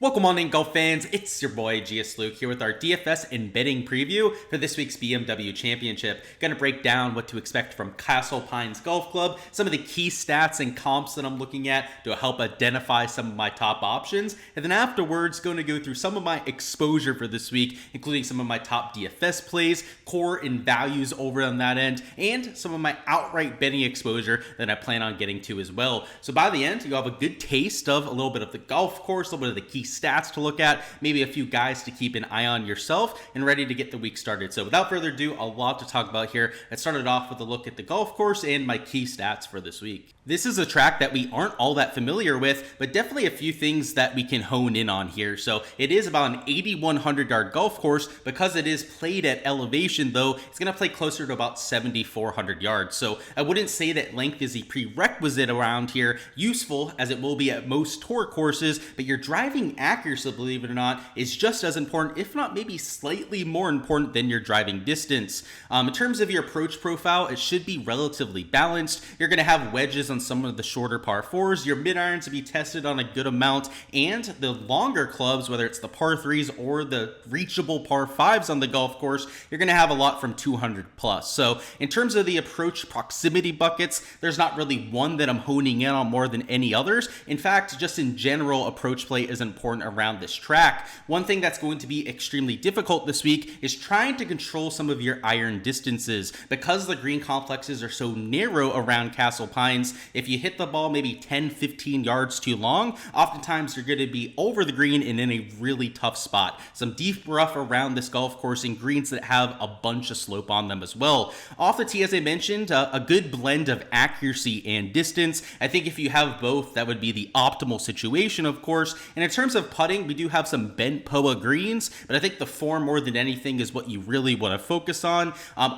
Welcome on in, golf fans. It's your boy Gsluke here with our DFS and betting preview for this week's BMW Championship. Going to break down what to expect from Castle Pines Golf Club, some of the key stats and comps that I'm looking at to help identify some of my top options, and then afterwards going to go through some of my exposure for this week, including some of my top DFS plays, core and values over on that end, and some of my outright betting exposure that I plan on getting to as well. So by the end, you'll have a good taste of a little bit of the golf course, a little bit of the key stats to look at, maybe a few guys to keep an eye on yourself, and ready to get the week started. So without further ado, a lot to talk about here. Let's start it off with a look at the golf course and my key stats for this week. This is a track that we aren't all that familiar with, but definitely a few things that we can hone in on here. So it is about an 8,100 yard golf course. Because it is played at elevation though, it's going to play closer to about 7,400 yards. So I wouldn't say that length is a prerequisite around here, useful as it will be at most tour courses, but your driving accuracy, believe it or not, is just as important, if not maybe slightly more important than your driving distance. In terms of your approach profile, it should be relatively balanced. You're going to have wedges on some of the shorter par 4s, your mid irons to be tested on a good amount, and the longer clubs, whether it's the par 3s or the reachable par 5s on the golf course, you're going to have a lot from 200 plus. So in terms of the approach proximity buckets, there's not really one that I'm honing in on more than any others. In fact, just in general, approach play is important around this track. One thing that's going to be extremely difficult this week is trying to control some of your iron distances. Because the green complexes are so narrow around Castle Pines, if you hit the ball maybe 10-15 yards too long, oftentimes you're going to be over the green and in a really tough spot. Some deep rough around this golf course and greens that have a bunch of slope on them as well. Off the tee, as I mentioned, a good blend of accuracy and distance. I think if you have both, that would be the optimal situation, of course. And in terms of putting, we do have some bent POA greens, but I think the form more than anything is what you really want to focus on.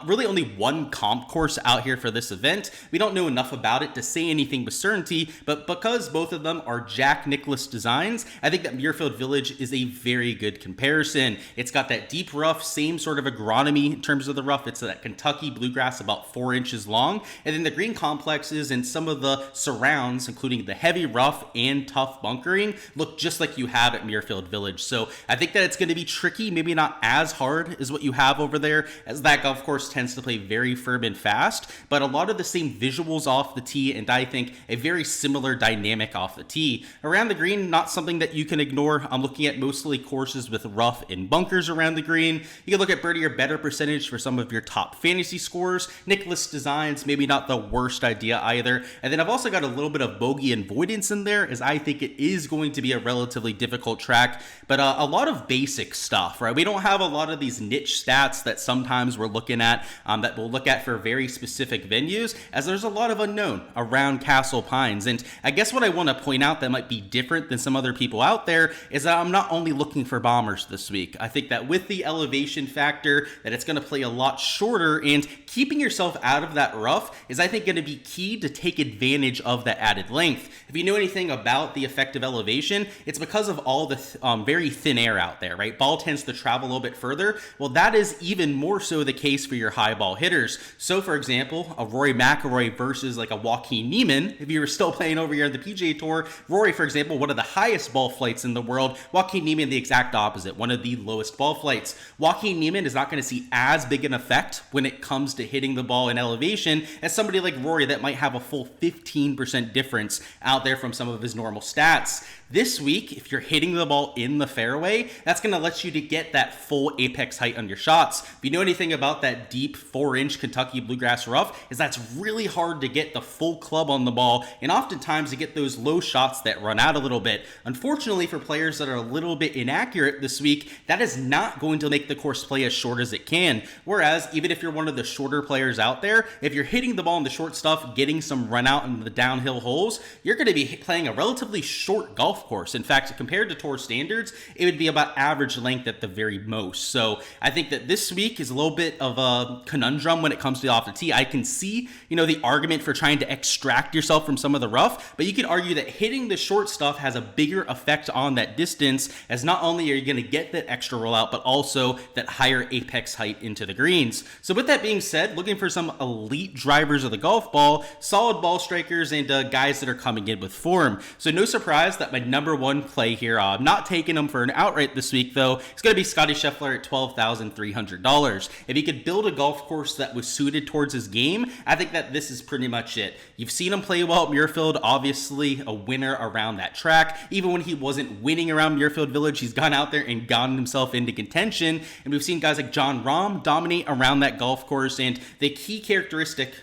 Really only one comp course out here for this event. We don't know enough about it to say anything with certainty, but because both of them are Jack Nicklaus designs, I think that Muirfield Village is a very good comparison. It's got that deep rough, same sort of agronomy in terms of the rough. It's that Kentucky bluegrass about 4 inches long, and then the green complexes and some of the surrounds, including the heavy rough and tough bunkering, look just like you have at Muirfield Village. So I think that it's going to be tricky, maybe not as hard as what you have over there, as that golf course tends to play very firm and fast, but a lot of the same visuals off the tee, and I think a very similar dynamic off the tee. Around the green, not something that you can ignore. I'm looking at mostly courses with rough and bunkers around the green. You can look at birdie or better percentage for some of your top fantasy scores. Nicklaus designs, maybe not the worst idea either. And then I've also got a little bit of bogey avoidance in there, as I think it is going to be a relatively difficult track, but a lot of basic stuff, right? We don't have a lot of these niche stats that sometimes we're looking at, that we'll look at for very specific venues, as there's a lot of unknown around Castle Pines. And I guess what I want to point out that might be different than some other people out there is that I'm not only looking for bombers this week. I think that with the elevation factor, that it's going to play a lot shorter, and keeping yourself out of that rough is, I think, going to be key to take advantage of that added length. If you know anything about the effect of elevation, it's because of all the very thin air out there, right? Ball tends to travel a little bit further. Well, that is even more so the case for your high ball hitters. So for example, a Rory McIlroy versus like a Joaquin Niemann, if you were still playing over here on the PGA Tour, Rory, for example, one of the highest ball flights in the world, Joaquin Niemann the exact opposite, one of the lowest ball flights. Joaquin Niemann is not going to see as big an effect when it comes to hitting the ball in elevation as somebody like Rory that might have a full 15% difference out there from some of his normal stats. This week, if you're hitting the ball in the fairway, that's going to let you to get that full apex height on your shots. If you know anything about that deep 4-inch Kentucky bluegrass rough, is that's really hard to get the full club on the ball, and oftentimes to get those low shots that run out a little bit. Unfortunately, for players that are a little bit inaccurate this week, that is not going to make the course play as short as it can. Whereas, even if you're one of the shorter players out there, if you're hitting the ball in the short stuff, getting some run out in the downhill holes, you're going to be playing a relatively short golf course. In fact, compared to tour standards, it would be about average length at the very most. So I think that this week is a little bit of a conundrum when it comes to off the tee. I can see, the argument for trying to extract yourself from some of the rough, but you could argue that hitting the short stuff has a bigger effect on that distance, as not only are you going to get that extra rollout, but also that higher apex height into the greens. So with that being said, looking for some elite drivers of the golf ball, solid ball strikers, and guys that are coming in with form. So no surprise that my number one play here. I'm not taking him for an outright this week, though. It's going to be Scotty Scheffler at $12,300. If he could build a golf course that was suited towards his game, I think that this is pretty much it. You've seen him play well at Muirfield, obviously a winner around that track. Even when he wasn't winning around Muirfield Village, he's gone out there and gotten himself into contention. And we've seen guys like Jon Rahm dominate around that golf course. And the key characteristic,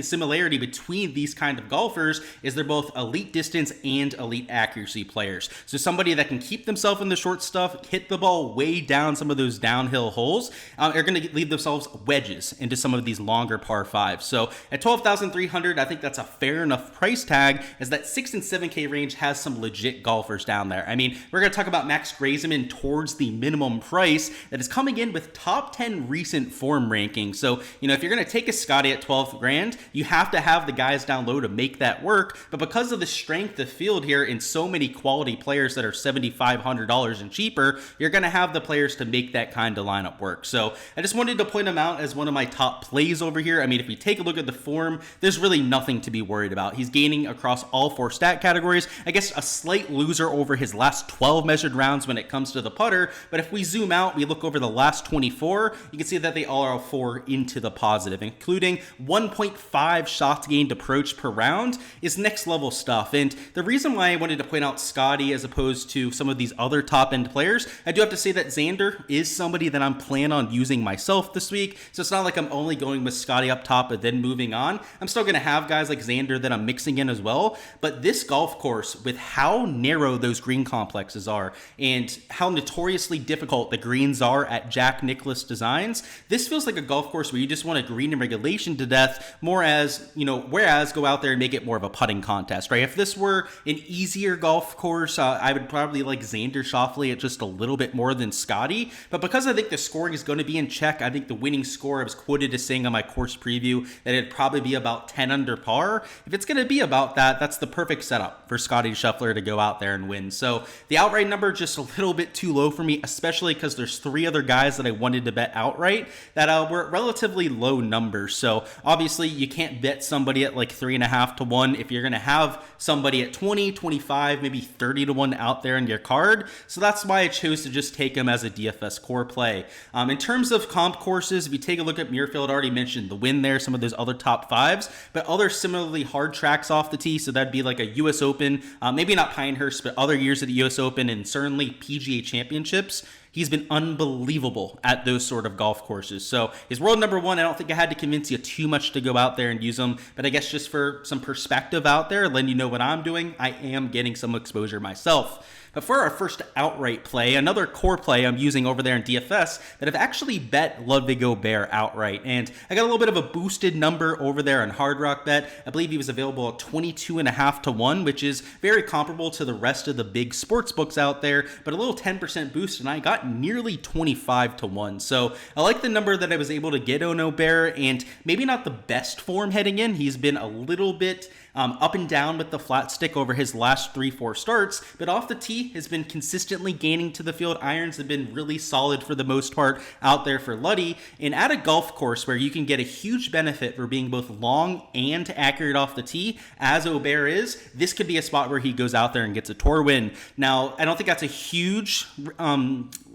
similarity between these kind of golfers is they're both elite distance and elite accuracy players. So somebody that can keep themselves in the short stuff, hit the ball way down some of those downhill holes, are going to leave themselves wedges into some of these longer par fives. So at $12,300, I think that's a fair enough price tag, as that 6 and 7K range has some legit golfers down there. I mean, we're going to talk about Max Grayson towards the minimum price that is coming in with top 10 recent form rankings. So, if you're going to take a Scotty at 12 grand, you have to have the guys down low to make that work. But because of the strength of field here and so many quality players that are $7,500 and cheaper, you're going to have the players to make that kind of lineup work. So I just wanted to point him out as one of my top plays over here. I mean, if we take a look at the form, there's really nothing to be worried about. He's gaining across all 4 stat categories. I guess a slight loser over his last 12 measured rounds when it comes to the putter. But if we zoom out, we look over the last 24, you can see that they all are 4 into the positive, including 1.5 shots gained approach per round is next level stuff. And the reason why I wanted to point out Scotty as opposed to some of these other top end players, I do have to say that Xander is somebody that I'm planning on using myself this week. So it's not like I'm only going with Scotty up top and then moving on. I'm still going to have guys like Xander that I'm mixing in as well. But this golf course, with how narrow those green complexes are and how notoriously difficult the greens are at Jack Nicklaus Designs, this feels like a golf course where you just want to green and regulation to death, more as, whereas go out there and make it more of a putting contest, right? If this were an easier golf course, I would probably like Xander Schauffele at just a little bit more than Scotty. But because I think the scoring is going to be in check, I think the winning score, I was quoted as saying on my course preview that it'd probably be about 10 under par. If it's going to be about that, that's the perfect setup for Scotty Scheffler to go out there and win. So the outright number just a little bit too low for me, especially because there's 3 other guys that I wanted to bet outright that were relatively low numbers. So obviously you can't bet somebody at like 3.5 to 1 if you're going to have somebody at 20, 25, maybe 30 to 1 out there in your card. So that's why I chose to just take him as a DFS core play. In terms of comp courses, if you take a look at Muirfield, I already mentioned the win there, some of those other top 5s, but other similarly hard tracks off the tee. So that'd be like a US Open, maybe not Pinehurst, but other years of the US Open and certainly PGA Championships. He's been unbelievable at those sort of golf courses. So his world number 1, I don't think I had to convince you too much to go out there and use him. But I guess just for some perspective out there, letting you know what I'm doing, I am getting some exposure myself. But for our first outright play, another core play I'm using over there in DFS that I've actually bet Ludwig Aubert outright. And I got a little bit of a boosted number over there on Hard Rock Bet. I believe he was available at 22.5 to 1, which is very comparable to the rest of the big sports books out there, but a little 10% boost, and I got nearly 25 to 1. So I like the number that I was able to get on Aubert, and maybe not the best form heading in. He's been a little bit up and down with the flat stick over his last 3-4 starts, but off the tee has been consistently gaining to the field. Irons have been really solid for the most part out there for Luddy, and at a golf course where you can get a huge benefit for being both long and accurate off the tee, as Aubert is, this could be a spot where he goes out there and gets a tour win. Now, I don't think that's a huge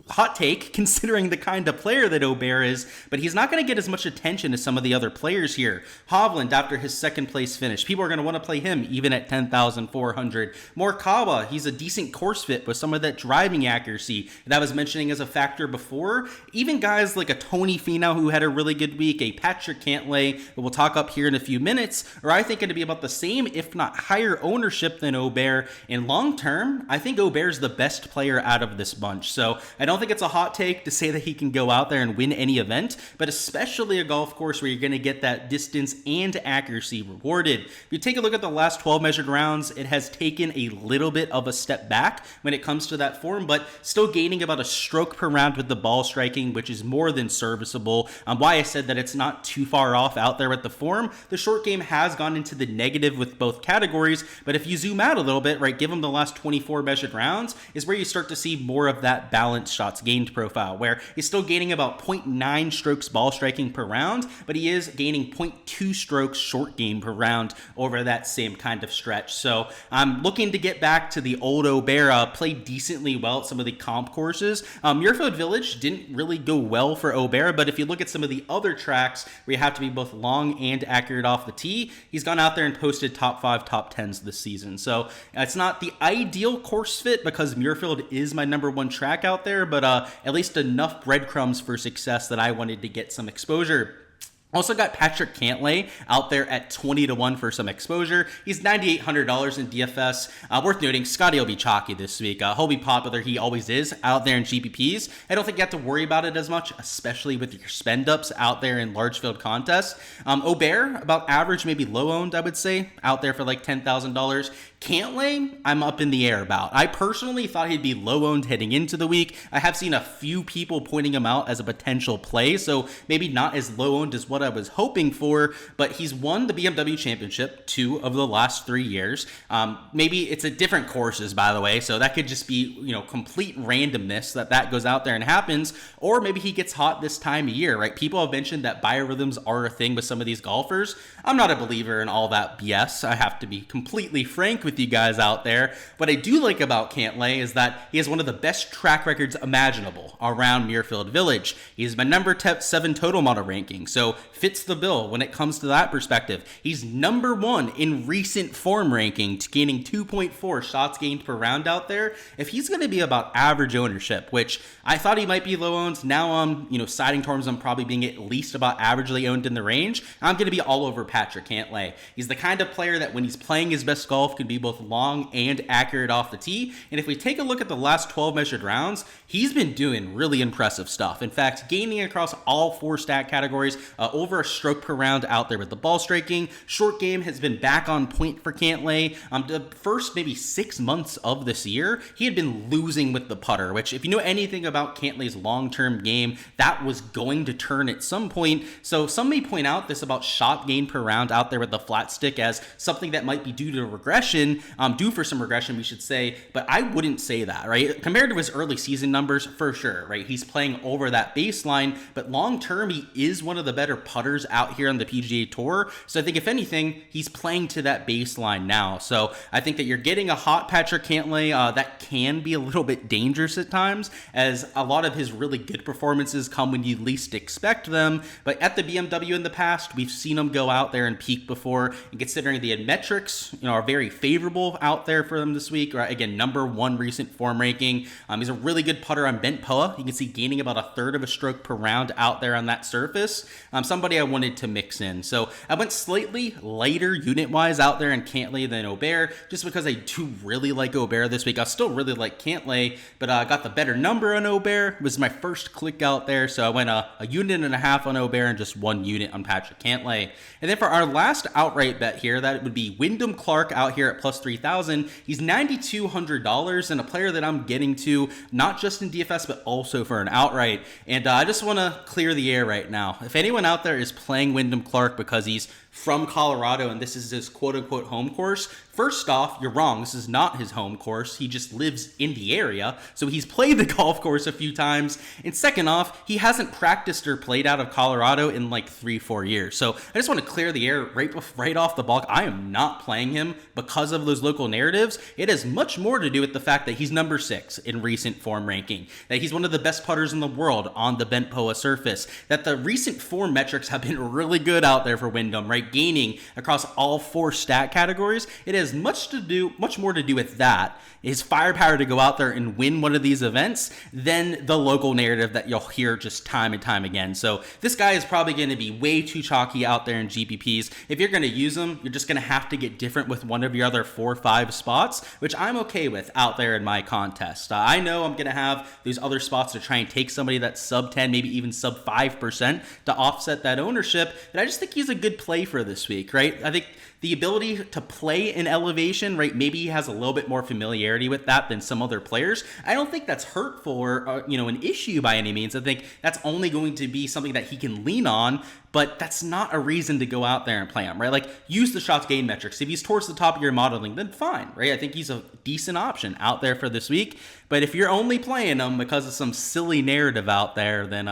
hot take considering the kind of player that Aubert is, but he's not going to get as much attention as some of the other players here. Hovland, after his second place finish, people are going to want to play him even at 10,400. Morikawa, he's a decent course fit with some of that driving accuracy that I was mentioning as a factor before. Even guys like a Tony Finau who had a really good week, a Patrick Cantlay that we'll talk up here in a few minutes, are I think going to be about the same, if not higher ownership than Aubert. In long term, I think Aubert's the best player out of this bunch. So I don't think it's a hot take to say that he can go out there and win any event, but especially a golf course where you're going to get that distance and accuracy rewarded. If you take a look at the last 12 measured rounds, it has taken a little bit of a step back when it comes to that form, but still gaining about a stroke per round with the ball striking, which is more than serviceable. Why I said that it's not too far off out there with the form. The short game has gone into the negative with both categories, but if you zoom out a little bit, right, give them the last 24 measured rounds is where you start to see more of that balanced shot shots gained profile, where he's still gaining about 0.9 strokes ball striking per round, but he is gaining 0.2 strokes short game per round over that same kind of stretch. So I'm looking to get back to the old Aubert, played decently well at some of the comp courses. Muirfield Village didn't really go well for Aubert, but if you look at some of the other tracks where you have to be both long and accurate off the tee, he's gone out there and posted top 5, top 10s this season. So it's not the ideal course fit because Muirfield is my number one track out there, but at least enough breadcrumbs for success that I wanted to get some exposure. Also got Patrick Cantlay out there at 20-1 for some exposure. He's $9,800 in DFS. Worth noting, Scotty will be chalky this week. He'll be popular. He always is out there in GPPs. I don't think you have to worry about it as much, especially with your spend ups out there in large field contests. Aubert, about average, maybe low owned, I would say, out there for like $10,000. Cantlay, I'm up in the air about. I personally thought he'd be low owned heading into the week. I have seen a few people pointing him out as a potential play, so maybe not as low owned as what I was hoping for, but he's won the BMW Championship 2 of the last 3 years. Maybe it's at different courses, by the way, so that could just be, complete randomness that goes out there and happens, or maybe he gets hot this time of year, right? People have mentioned that biorhythms are a thing with some of these golfers. I'm not a believer in all that BS. I have to be completely frank with you guys out there. What I do like about Cantlay is that he has one of the best track records imaginable around Muirfield Village. He's my number 7 total model ranking, so fits the bill when it comes to that perspective. He's number 1 in recent form ranking, gaining 2.4 shots gained per round out there. If he's going to be about average ownership, which I thought he might be low owned, now I'm siding towards him probably being at least about averagely owned in the range. I'm going to be all over Patrick Cantlay. He's the kind of player that when he's playing his best golf can be both long and accurate off the tee. And if we take a look at the last 12 measured rounds, he's been doing really impressive stuff. In fact, gaining across all 4 stat categories, over a stroke per round out there with the ball striking. Short game has been back on point for Cantlay. The first maybe 6 months of this year, he had been losing with the putter, which if you know anything about Cantlay's long-term game, that was going to turn at some point. So some may point out this about shot gain per round out there with the flat stick as something that might be due to regression, due for some regression, we should say, but I wouldn't say that, right? Compared to his early season numbers, for sure, right? He's playing over that baseline, but long-term, he is one of the better putters out here on the PGA Tour. So I think if anything, he's playing to that baseline now. So I think that you're getting a hot Patrick Cantlay that can be a little bit dangerous at times, as a lot of his really good performances come when you least expect them. But at the BMW in the past, we've seen him go out there and peak before, and considering the metrics, are very favorable out there for him this week. Right? Again, number 1 recent form ranking. He's a really good putter on bent POA. You can see gaining about a third of a stroke per round out there on that surface. Somebody I wanted to mix in. So I went slightly lighter unit-wise out there in Cantlay than Aubert, just because I do really like Aubert this week. I still really like Cantlay, but I got the better number on Aubert. It was my first click out there, so I went a unit and a half on Aubert and just 1 unit on Patrick Cantlay. And then for our last outright bet here, that would be Wyndham Clark out here at plus 3,000. He's $9,200 and a player that I'm getting to, not just in DFS, but also for an outright. And I just want to clear the air right now. If anyone out there is playing Wyndham Clark because he's from Colorado and this is his quote-unquote home course, first off, you're wrong. This is not his home course. He just lives in the area, so he's played the golf course a few times. And second off, he hasn't practiced or played out of Colorado in like 3-4 years. So I just want to clear the air right off the block. I am not playing him because of those local narratives. It has much more to do with the fact that he's number 6 in recent form ranking, that he's one of the best putters in the world on the bent POA surface, that the recent form metrics have been really good out there for Wyndham, right? Gaining across all 4 stat categories. It has much more to do with that, his firepower to go out there and win one of these events, than the local narrative that you'll hear just time and time again. So this guy is probably going to be way too chalky out there in GPPs. If you're going to use him, you're just going to have to get different with one of your other 4 or 5 spots, which I'm okay with out there in my contest. I know I'm going to have these other spots to try and take somebody that's sub 10, maybe even sub 5% to offset that ownership, but I just think he's a good play for this week, right? I think the ability to play in elevation, right? Maybe he has a little bit more familiarity with that than some other players. I don't think that's hurtful or, an issue by any means. I think that's only going to be something that he can lean on, but that's not a reason to go out there and play him, right? Like, use the shots gained metrics. If he's towards the top of your modeling, then fine, right? I think he's a decent option out there for this week. But if you're only playing him because of some silly narrative out there, then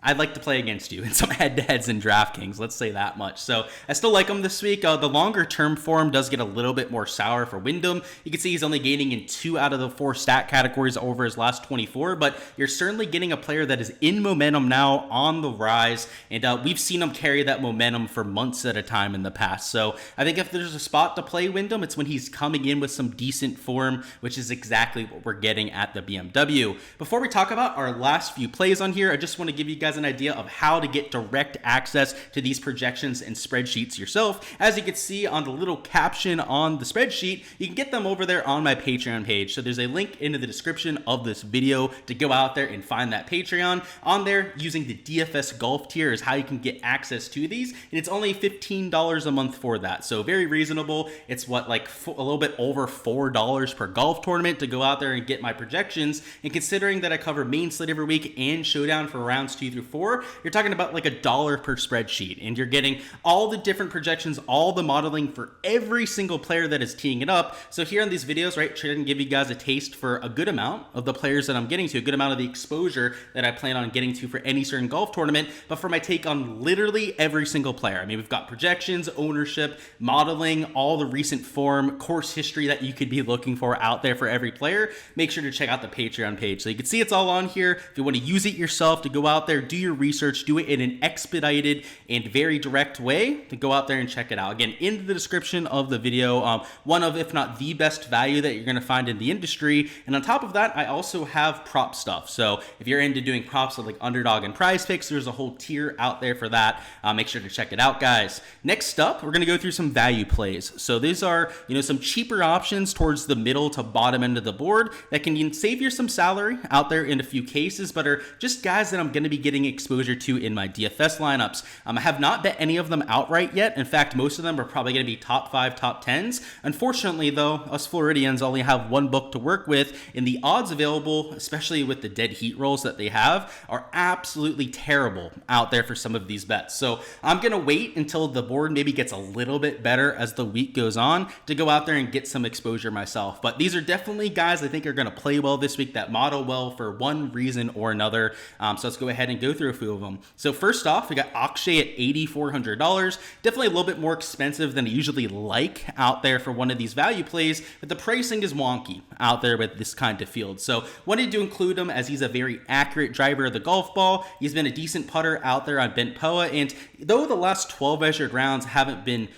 I'd like to play against you in some head-to-heads in DraftKings, let's say that much. So I still like him this week. The longer-term form does get a little bit more sour for Wyndham. You can see he's only gaining in 2 out of the 4 stat categories over his last 24, but you're certainly getting a player that is in momentum now, on the rise, and we've seen him carry that momentum for months at a time in the past. So I think if there's a spot to play Wyndham, it's when he's coming in with some decent form, which is exactly what we're getting at the BMW. Before we talk about our last few plays on here, I just want to give you guys an idea of how to get direct access to these projections and spreadsheets yourself. As you can see on the little caption on the spreadsheet, you can get them over there on my Patreon page. So there's a link in the description of this video to go out there and find that Patreon. On there, using the DFS Golf tier is how you can get access to these, and it's only $15 a month for that. So very reasonable. It's a little bit over $4 per golf tournament to go out there and get my projections. And considering that I cover main slate every week and showdown for rounds 2 through 4, you're talking about like $1 per spreadsheet, and you're getting all the different projections, all the modeling for every single player that is teeing it up. So here on these videos, right, trying to give you guys a taste for a good amount of the players that I'm getting to, a good amount of the exposure that I plan on getting to for any certain golf tournament, but for my take on literally every single player. I mean, we've got projections, ownership, modeling, all the recent form, course history that you could be looking for out there for every player. Make sure to check out the Patreon page. So you can see it's all on here. If you want to use it yourself, to go out there, do your research, do it in an expedited and very direct way, to go out there and check it out. Again, in the description of the video, one of, if not the best value that you're going to find in the industry. And on top of that, I also have prop stuff. So if you're into doing props with like Underdog and Prize Picks, there's a whole tier out there for that. Make sure to check it out, guys. Next up, we're going to go through some value plays. So these are, some cheaper options towards the middle to bottom end of the board that can save you some salary out there in a few cases, but are just guys that I'm going to be getting exposure to in my DFS lineups. I have not bet any of them outright yet. In fact, most of them are probably going to be top 5, top 10s. Unfortunately, though, us Floridians only have one book to work with, and the odds available, especially with the dead heat rolls that they have, are absolutely terrible out there for some of these bets. So I'm going to wait until the board maybe gets a little bit better as the week goes on to go out there and get some exposure myself. But these are definitely guys I think are going to play well this week, that model well for one reason or another. So let's go ahead and go through a few of them. So first off, we got Akshay at $8,400. Definitely a little bit more expensive than I usually like out there for one of these value plays, but the pricing is wonky out there with this kind of field. So wanted to include him as he's a very accurate driver of the golf ball. He's been a decent putter out there on Bent Poa, and though the last 12 measured rounds haven't been,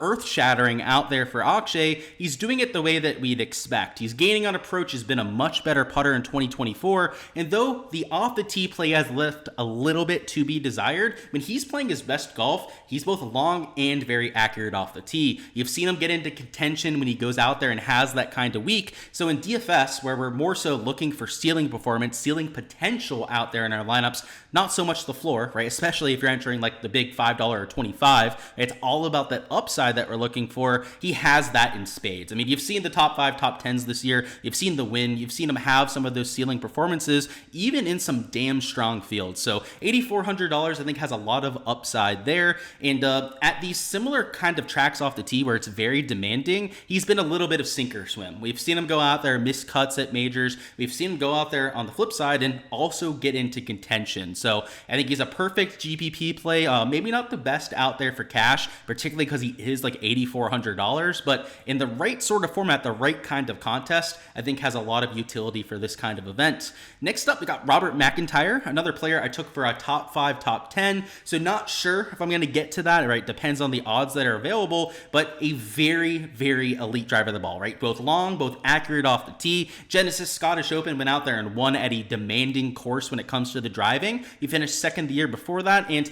earth-shattering out there for Akshay, he's doing it the way that we'd expect. He's gaining on approach, has been a much better putter in 2024, and though the off-the-tee play has left a little bit to be desired, when he's playing his best golf, he's both long and very accurate off the tee. You've seen him get into contention when he goes out there and has that kind of week. So in DFS, where we're more so looking for ceiling performance, ceiling potential out there in our lineups, not so much the floor, right? Especially if you're entering like the big $5 or 25, it's all about that upside that we're looking for. He has that in spades. I mean, you've seen the top 5, top 10s this year. You've seen the win. You've seen him have some of those ceiling performances, even in some damn strong fields. So $8,400, I think, has a lot of upside there. And at these similar kind of tracks off the tee where it's very demanding, he's been a little bit of sink or swim. We've seen him go out there, miss cuts at majors. We've seen him go out there on the flip side and also get into contention. So I think he's a perfect GPP play. Maybe not the best out there for cash, particularly because he is like $8,400, but in the right sort of format, the right kind of contest, I think has a lot of utility for this kind of event. Next up, we got Robert McIntyre, another player I took for a top 5, top 10. So not sure if I'm going to get to that, right? Depends on the odds that are available, but a very, very elite driver of the ball, right? Both long, both accurate off the tee. Genesis Scottish Open went out there and won at a demanding course when it comes to the driving. He finished second the year before that, and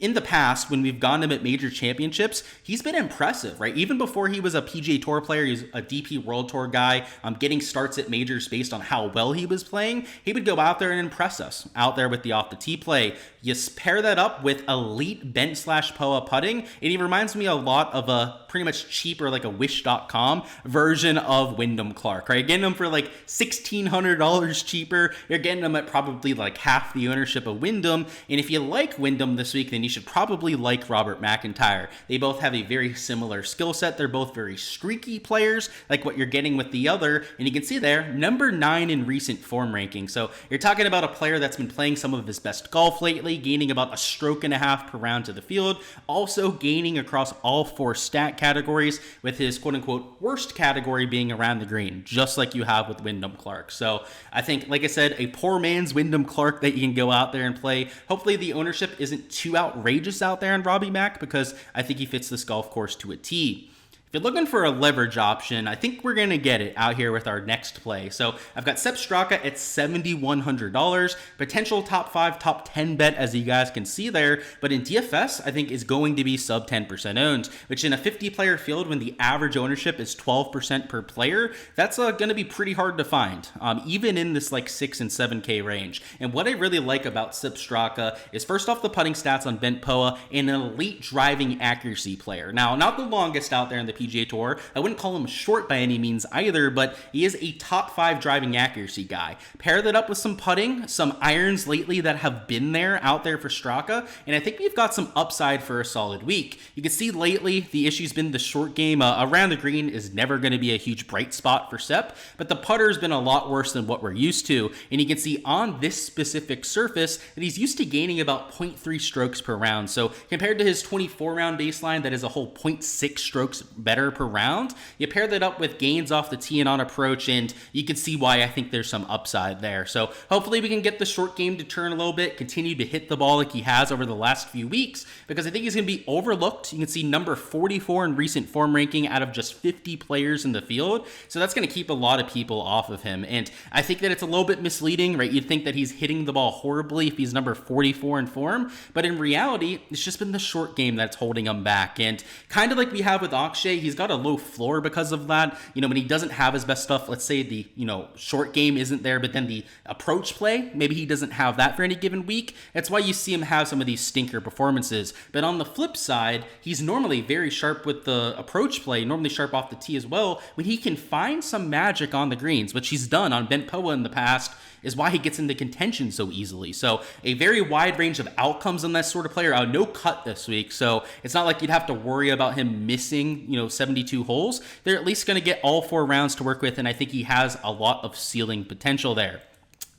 in the past, when we've gone him at major championships, he's been impressive, right? Even before he was a PGA Tour player, he was a DP World Tour guy, getting starts at majors based on how well he was playing. He would go out there and impress us out there with the off the tee play. You pair that up with elite bent/POA putting, and he reminds me a lot of a pretty much cheaper, like a Wish.com version of Wyndham Clark, right? Getting him for like $1,600 cheaper. You're getting him at probably like half the ownership of Wyndham. And if you like Wyndham this week, then you should probably like Robert McIntyre. They both have a very similar skill set. They're both very streaky players, like what you're getting with the other. And you can see there, number 9 in recent form ranking. So you're talking about a player that's been playing some of his best golf lately, gaining about a stroke and a half per round to the field, also gaining across all 4 stat categories, with his quote-unquote worst category being around the green, just like you have with Wyndham Clark. So I think, like I said, a poor man's Wyndham Clark that you can go out there and play. Hopefully the ownership isn't too outrageous out there on Robbie Mack, because I think he fits this golf course to a T. If you're looking for a leverage option, I think we're going to get it out here with our next play. So I've got Sepp Straka at $7,100, potential top 5, top 10 bet, as you guys can see there. But in DFS, I think is going to be sub 10% owned, which in a 50-player field, when the average ownership is 12% per player, that's going to be pretty hard to find, even in this like 6 and 7K range. And what I really like about Sepp Straka is, first off, the putting stats on bent POA, and an elite driving accuracy player. Now, not the longest out there in the PGA Tour. I wouldn't call him short by any means either, but he is a top 5 driving accuracy guy. Pair that up with some putting, some irons lately that have been there out there for Straka, and I think we've got some upside for a solid week. You can see lately the issue's been the short game. Around the green is never going to be a huge bright spot for Sepp, but the putter's been a lot worse than what we're used to, and you can see on this specific surface that he's used to gaining about 0.3 strokes per round. So compared to his 24 round baseline, that is a whole 0.6 strokes better per round. You pair that up with gains off the tee and on approach, and you can see why I think there's some upside there. So hopefully we can get the short game to turn a little bit, continue to hit the ball like he has over the last few weeks, because I think he's going to be overlooked. You can see number 44 in recent form ranking out of just 50 players in the field. So that's going to keep a lot of people off of him. And I think that it's a little bit misleading, right? You'd think that he's hitting the ball horribly if he's number 44 in form, but in reality, it's just been the short game that's holding him back. And kind of like we have with Akshay, he's got a low floor because of that. When he doesn't have his best stuff, let's say the, short game isn't there, but then the approach play, maybe he doesn't have that for any given week. That's why you see him have some of these stinker performances. But on the flip side, he's normally very sharp with the approach play, normally sharp off the tee as well, when he can find some magic on the greens, which he's done on bent POA in the past, is why he gets into contention so easily. So a very wide range of outcomes on that sort of player. No cut this week, so it's not like you'd have to worry about him missing, 72 holes. They're at least going to get all 4 rounds to work with, and I think he has a lot of ceiling potential there.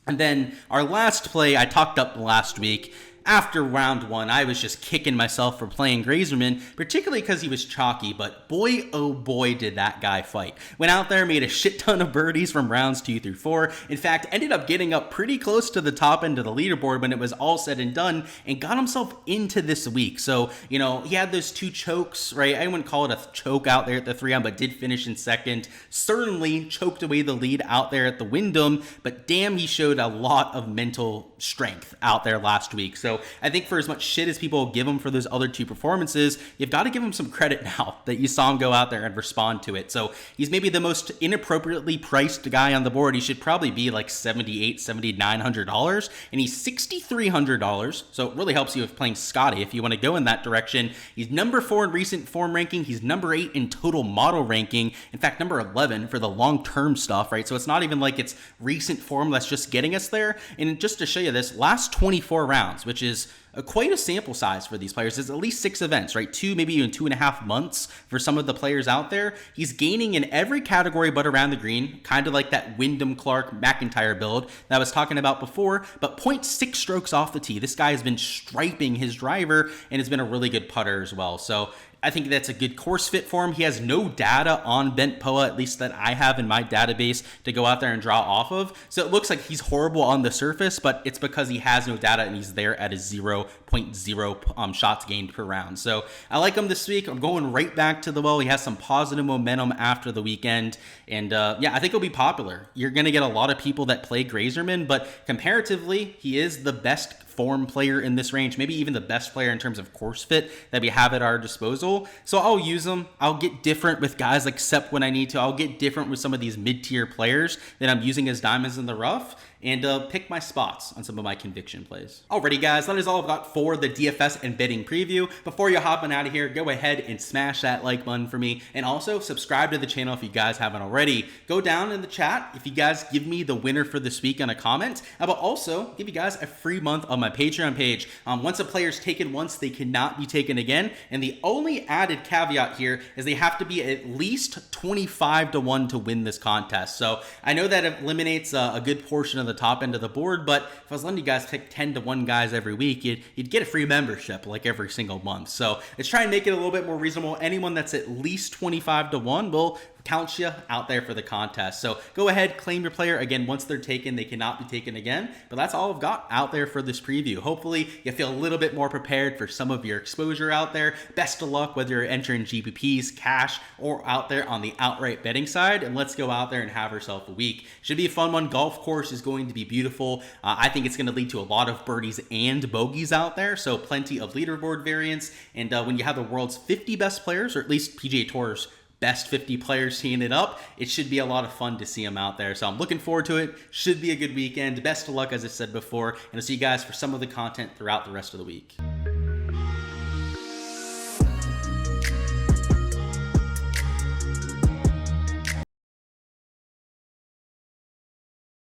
And then our last play I talked up last week. After round 1, I was just kicking myself for playing Grazerman, particularly because he was chalky, but boy, oh boy, did that guy fight. Went out there, made a shit ton of birdies from rounds 2 through 4. In fact, ended up getting up pretty close to the top end of the leaderboard when it was all said and done, and got himself into this week. So, he had those 2 chokes, right? I wouldn't call it a choke out there at the 3-on, but did finish in second. Certainly choked away the lead out there at the Wyndham, but damn, he showed a lot of mental strength out there last week. So I think for as much shit as people give him for those other 2 performances, you've got to give him some credit now that you saw him go out there and respond to it. So he's maybe the most inappropriately priced guy on the board. He should probably be like $7,800, $7,900, and he's $6,300. So it really helps you with playing Scotty if you want to go in that direction. He's number 4 in recent form ranking. He's number 8 in total model ranking. In fact, number 11 for the long-term stuff, right? So it's not even like it's recent form that's just getting us there. And just to show you this, last 24 rounds, which is quite a sample size for these players. It's at least 6 events, right? 2, maybe even 2.5 months for some of the players out there. He's gaining in every category but around the green, kind of like that Wyndham Clark McIntyre build that I was talking about before, but 0.6 strokes off the tee. This guy has been striping his driver and has been a really good putter as well. So I think that's a good course fit for him. He has no data on bent POA, at least that I have in my database, to go out there and draw off of. So it looks like he's horrible on the surface, but it's because he has no data and he's there at a 0.0 shots gained per round. So I like him this week. I'm going right back to the well. He has some positive momentum after the weekend. And I think he'll be popular. You're going to get a lot of people that play Grazerman, but comparatively, he is the best form player in this range, maybe even the best player in terms of course fit that we have at our disposal. So I'll use them. I'll get different with guys like Sepp when I need to. I'll get different with some of these mid-tier players that I'm using as diamonds in the rough, and pick my spots on some of my conviction plays. Alrighty guys, that is all I've got for the DFS and betting preview. Before you're hopping out of here, go ahead and smash that like button for me, and also subscribe to the channel if you guys haven't already. Go down in the chat if you guys give me the winner for this week in a comment. I will also give you guys a free month on my Patreon page. Once a player's taken once, they cannot be taken again, and the only added caveat here is they have to be at least 25-1 to win this contest. So I know that eliminates a good portion of the top end of the board, but if I was letting you guys pick 10-1 guys every week, you'd get a free membership like every single month. So let's try and make it a little bit more reasonable. Anyone that's at least 25-1 will count you out there for the contest. So go ahead, claim your player. Again, once they're taken, they cannot be taken again. But that's all I've got out there for this preview. Hopefully you feel a little bit more prepared for some of your exposure out there. Best of luck whether you're entering GPPs, cash, or out there on the outright betting side. And let's go out there and have ourselves a week. Should be a fun one. Golf course is going to be beautiful. I think it's going to lead to a lot of birdies and bogeys out there. So plenty of leaderboard variants. And when you have the world's 50 best players, or at least PGA Tour's best 50 players teeing it up, it should be a lot of fun to see them out there. So I'm looking forward to it. Should be a good weekend. Best of luck, as I said before, and I'll see you guys for some of the content throughout the rest of the week.